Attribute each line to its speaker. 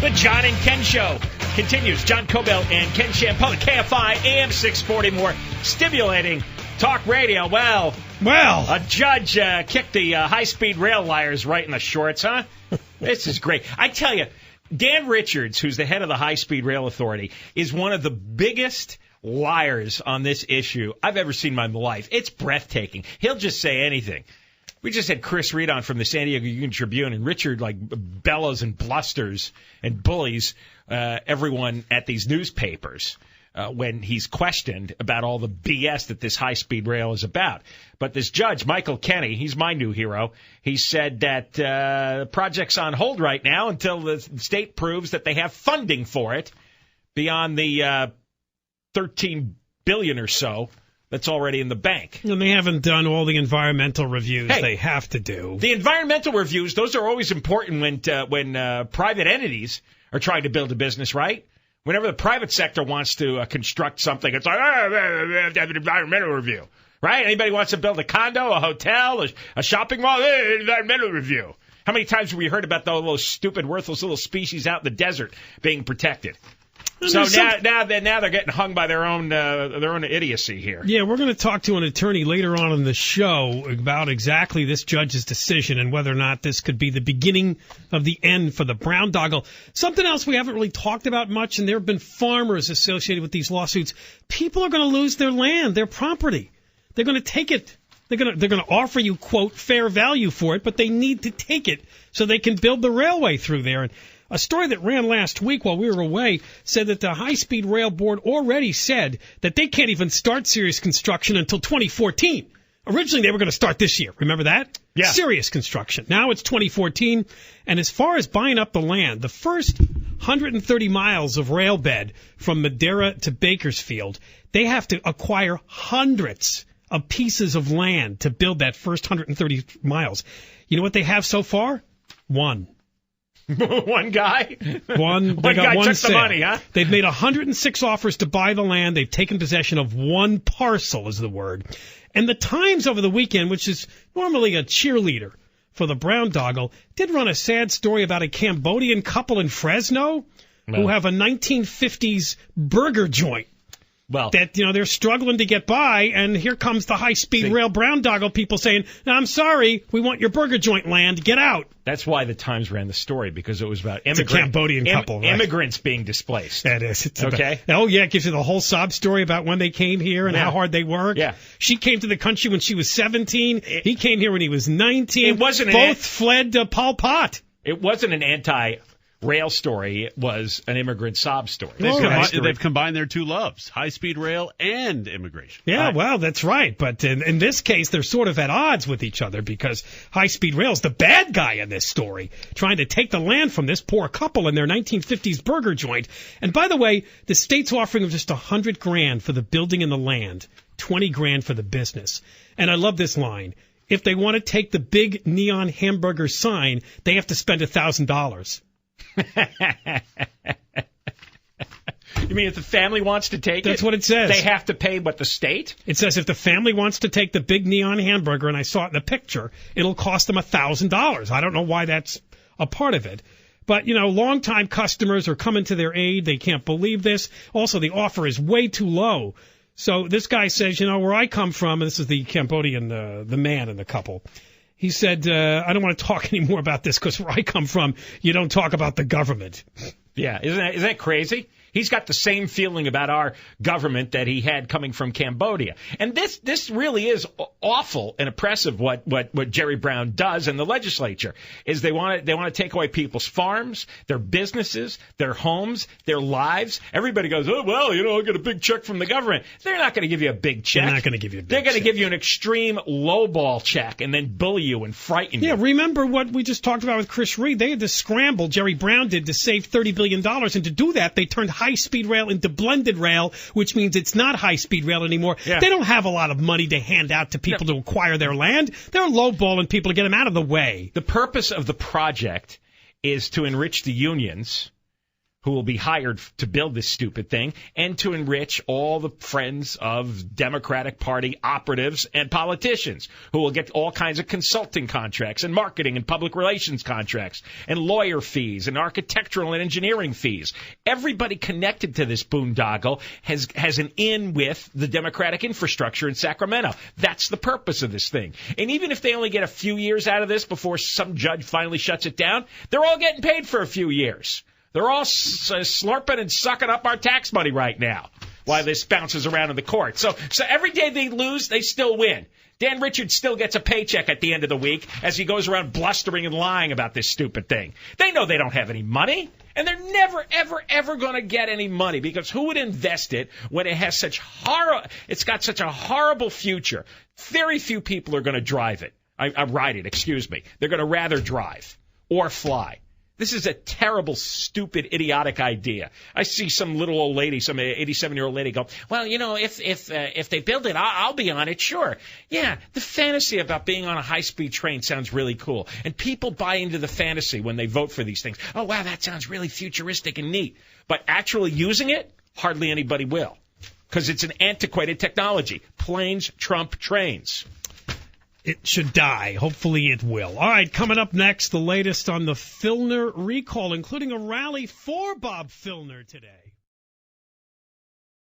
Speaker 1: The John and Ken Show continues. John Cobell and Ken Champone, KFI, AM 640, more stimulating talk radio. Well, a judge kicked the high-speed rail liars right in the shorts, huh? This is great. I tell you, Dan Richards, who's the head of the High-Speed Rail Authority, is one of the biggest liars on this issue I've ever seen in my life. It's breathtaking. He'll just say anything. We just had Chris Reed on from the San Diego Union Tribune, and Richard bellows and blusters and bullies everyone at these newspapers when he's questioned about all the BS that this high-speed rail is about. But this judge, Michael Kenney, he's my new hero, he said that the project's on hold right now until the state proves that they have funding for it beyond the $13 billion or so that's already in the bank.
Speaker 2: And they haven't done all the environmental reviews they have to do.
Speaker 1: The environmental reviews, those are always important when private entities are trying to build a business, right? Whenever the private sector wants to construct something, it's like, we have to have an environmental review, right? Anybody wants to build a condo, a hotel, a shopping mall, environmental review. How many times have we heard about those stupid, worthless little species out in the desert being protected? So now they're getting hung by their own idiocy here.
Speaker 2: Yeah, we're going to talk to an attorney later on in the show about exactly this judge's decision and whether or not this could be the beginning of the end for the brown doggle. Something else we haven't really talked about much, and there have been farmers associated with these lawsuits. People are going to lose their land, their property. They're going to take it. They're going to offer you, quote, fair value for it, but they need to take it so they can build the railway through there. And a story that ran last week while we were away said that the High-Speed Rail Board already said that they can't even start serious construction until 2014. Originally, they were going to start this year. Remember that?
Speaker 1: Yeah.
Speaker 2: Serious construction. Now it's 2014. And as far as buying up the land, the first 130 miles of rail bed from Madera to Bakersfield, they have to acquire hundreds of pieces of land to build that first 130 miles. You know what they have so far? One.
Speaker 1: One guy?
Speaker 2: One guy
Speaker 1: took
Speaker 2: sale.
Speaker 1: the money, huh?
Speaker 2: They've made 106 offers to buy the land. They've taken possession of one parcel, is the word. And the Times over the weekend, which is normally a cheerleader for the brown doggle, did run a sad story about a Cambodian couple in Fresno who have a 1950s burger joint.
Speaker 1: Well,
Speaker 2: that, they're struggling to get by, and here comes the high-speed rail brown doggle people saying, I'm sorry, we want your burger joint land, get out.
Speaker 1: That's why the Times ran the story, because it was about
Speaker 2: It's a Cambodian couple, right?
Speaker 1: Immigrants being displaced.
Speaker 2: That is.
Speaker 1: Okay.
Speaker 2: It gives you the whole sob story about when they came here and how hard they worked.
Speaker 1: Yeah.
Speaker 2: She came to the country when she was 17. He came here when he was 19. Both fled Pol Pot.
Speaker 1: It wasn't an anti-rail story. It was an immigrant sob story.
Speaker 3: They've combined their two loves, high-speed rail and immigration.
Speaker 2: Yeah, well, that's right. But in this case, they're sort of at odds with each other because high-speed rail is the bad guy in this story, trying to take the land from this poor couple in their 1950s burger joint. And by the way, the state's offering them just $100,000 for the building and the land, $20,000 for the business. And I love this line. If they want to take the big neon hamburger sign, they have to spend $1,000.
Speaker 1: You mean if the family wants to take
Speaker 2: That's what it says.
Speaker 1: They have to pay what, the state?
Speaker 2: It says if the family wants to take the big neon hamburger, and I saw it in the picture, it'll cost them $1,000. I don't know why that's a part of it. But, longtime customers are coming to their aid. They can't believe this. Also, the offer is way too low. So this guy says, where I come from, and this is the Cambodian, the man in the couple. He said, I don't want to talk anymore about this because where I come from, you don't talk about the government.
Speaker 1: Yeah, isn't that crazy? He's got the same feeling about our government that he had coming from Cambodia. And this really is awful and oppressive what Jerry Brown does in the legislature is they want to take away people's farms, their businesses, their homes, their lives. Everybody goes, oh, well, I'll get a big check from the government. They're not going to give you a big check.
Speaker 2: They're not going to give you a big check.
Speaker 1: They're going to give you an extreme lowball check and then bully you and frighten you.
Speaker 2: Yeah, remember what we just talked about with Chris Reed? They had to scramble, Jerry Brown did, to save $30 billion. And to do that, they turned high-speed rail into blended rail, which means it's not high-speed rail anymore.
Speaker 1: Yeah.
Speaker 2: They don't have a lot of money to hand out to people to acquire their land. They're lowballing people to get them out of the way.
Speaker 1: The purpose of the project is to enrich the unions who will be hired to build this stupid thing and to enrich all the friends of Democratic Party operatives and politicians who will get all kinds of consulting contracts and marketing and public relations contracts and lawyer fees and architectural and engineering fees. Everybody connected to this boondoggle has an in with the Democratic infrastructure in Sacramento. That's the purpose of this thing. And even if they only get a few years out of this before some judge finally shuts it down, they're all getting paid for a few years. They're all slurping and sucking up our tax money right now while this bounces around in the court. So every day they lose, they still win. Dan Richards still gets a paycheck at the end of the week as he goes around blustering and lying about this stupid thing. They know they don't have any money, and they're never, ever, ever going to get any money because who would invest it when it has it's got such a horrible future? Very few people are going to drive it. Ride it, excuse me. They're going to rather drive or fly. This is a terrible, stupid, idiotic idea. I see some little old lady, some 87-year-old lady go, well, you know, if they build it, I'll be on it, sure. Yeah, the fantasy about being on a high-speed train sounds really cool. And people buy into the fantasy when they vote for these things. Oh, wow, that sounds really futuristic and neat. But actually using it, hardly anybody will. Because it's an antiquated technology. Planes trump trains.
Speaker 2: It should die. Hopefully it will. All right, coming up next, the latest on the Filner recall, including a rally for Bob Filner today.